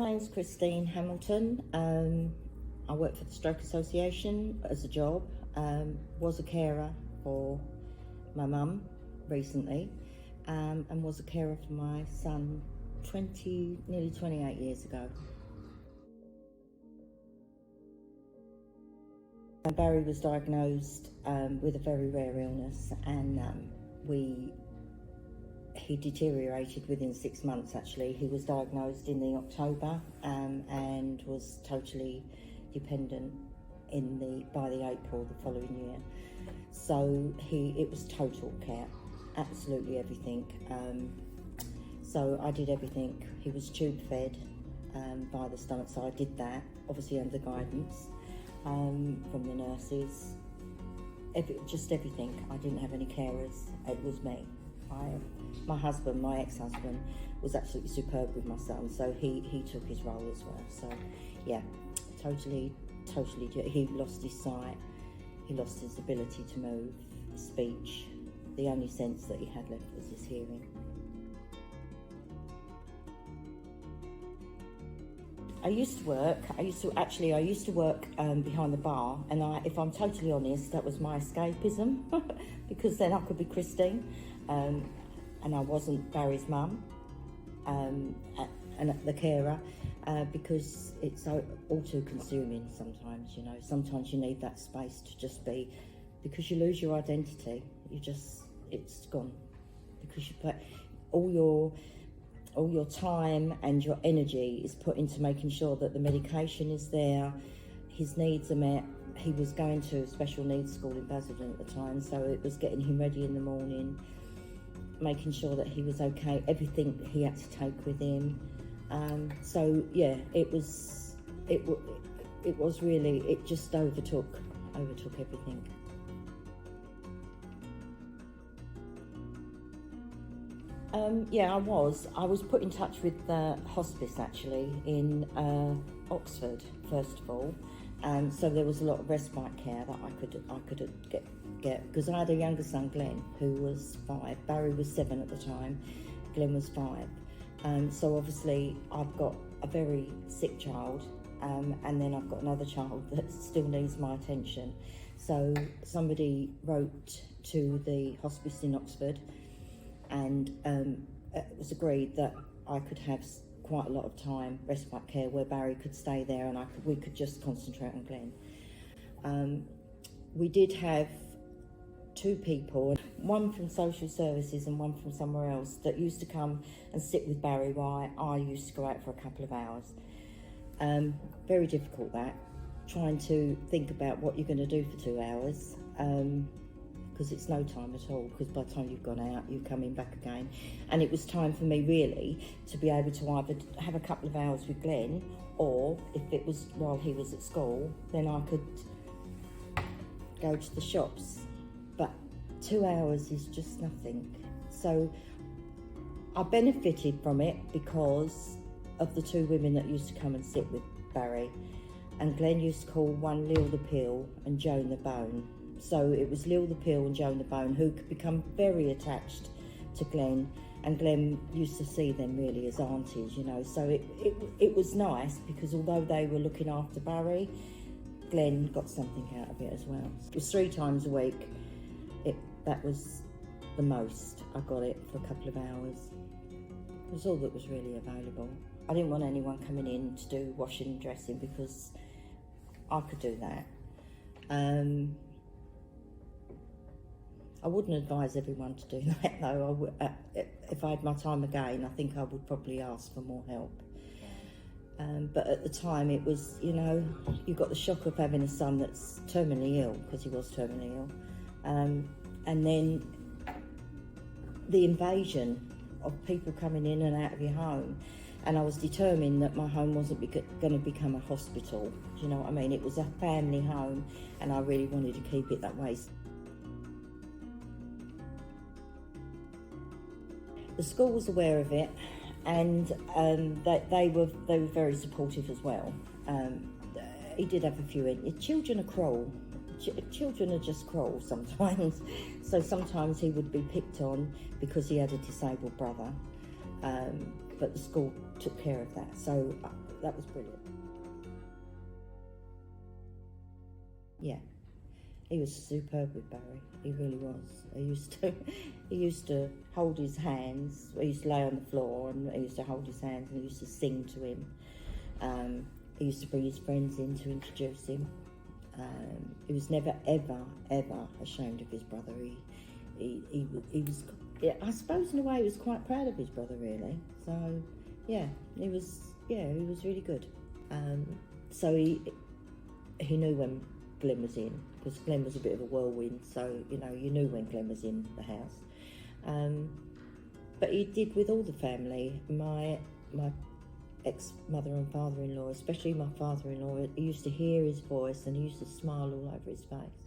My name's Christine Hamilton. I work for the Stroke Association as a job. Was a carer for my mum recently, and was a carer for my son nearly 28 years ago. Barry was diagnosed with a very rare illness, and he deteriorated within 6 months. Actually, he was diagnosed in the October and was totally dependent by the April the following year. So it was total care, absolutely everything. So I did everything. He was tube fed by the stomach, so I did that, obviously under guidance from the nurses. Just everything. I didn't have any carers. It was me. My husband, my ex-husband, was absolutely superb with my son, so he took his role as well. So yeah, totally, he lost his sight, he lost his ability to move, his speech. The only sense that he had left was his hearing. I used to work behind the bar, and if I'm totally honest, that was my escapism because then I could be Christine, and I wasn't Barry's mum, and the carer, because it's all too consuming sometimes, you know. Sometimes you need that space to just be, because you lose your identity, it's gone, because you put all your time and your energy is put into making sure that the medication is there, his needs are met. He was going to a special needs school in Basildon at the time, so it was getting him ready in the morning, making sure that he was okay, everything he had to take with him. So yeah, it was really, it just overtook everything. Yeah, I was put in touch with the hospice actually in Oxford first of all, so there was a lot of respite care that I could get because I had a younger son, Glenn, who was 5. Barry was 7 at the time. Glenn was 5. So obviously I've got a very sick child, and then I've got another child that still needs my attention. So somebody wrote to the hospice in Oxford, and it was agreed that I could have quite a lot of time respite care where Barry could stay there, and we could just concentrate on Glenn. We did have 2 people, one from social services and one from somewhere else, that used to come and sit with Barry while I used to go out for a couple of hours. Very difficult, that, trying to think about what you're going to do for 2 hours, because it's no time at all, because by the time you've gone out, you're coming back again. And it was time for me really to be able to either have a couple of hours with Glenn, or if it was while he was at school, then I could go to the shops. But 2 hours is just nothing. So I benefited from it because of the 2 women that used to come and sit with Barry. And Glenn used to call one Lil the Pill and Joan the Bone. So it was Lil the Pill and Joan the Bone who could become very attached to Glenn, and Glenn used to see them really as aunties, you know. So it was nice, because although they were looking after Barry, Glenn got something out of it as well. It was 3 times a week. That was the most. I got it for a couple of hours. It was all that was really available. I didn't want anyone coming in to do washing and dressing, because I could do that. I wouldn't advise everyone to do that though. If I had my time again, I think I would probably ask for more help. But at the time it was, you know, you got the shock of having a son that's terminally ill, because he was terminally ill. And then the invasion of people coming in and out of your home. And I was determined that my home wasn't going to become a hospital. Do you know what I mean? It was a family home, and I really wanted to keep it that way. The school was aware of it, and they were very supportive as well. He did have a few. Children are cruel. Children are just cruel sometimes. So sometimes he would be picked on because he had a disabled brother, but the school took care of that. So that was brilliant. Yeah, he was superb with Barry. He really was. He used to hold his hands. He used to lay on the floor, and he used to hold his hands, and he used to sing to him. He used to bring his friends in to introduce him. He was never, ever, ever ashamed of his brother. He was, I suppose in a way, he was quite proud of his brother, really. So, yeah, he was really good. So he knew when Glenn was in, because Glenn was a bit of a whirlwind, so, you know, you knew when Glenn was in the house. But he did with all the family. My ex-mother and father-in-law, especially my father-in-law, he used to hear his voice and he used to smile all over his face.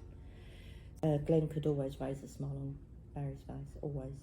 Glenn could always raise a smile on Barry's face, always.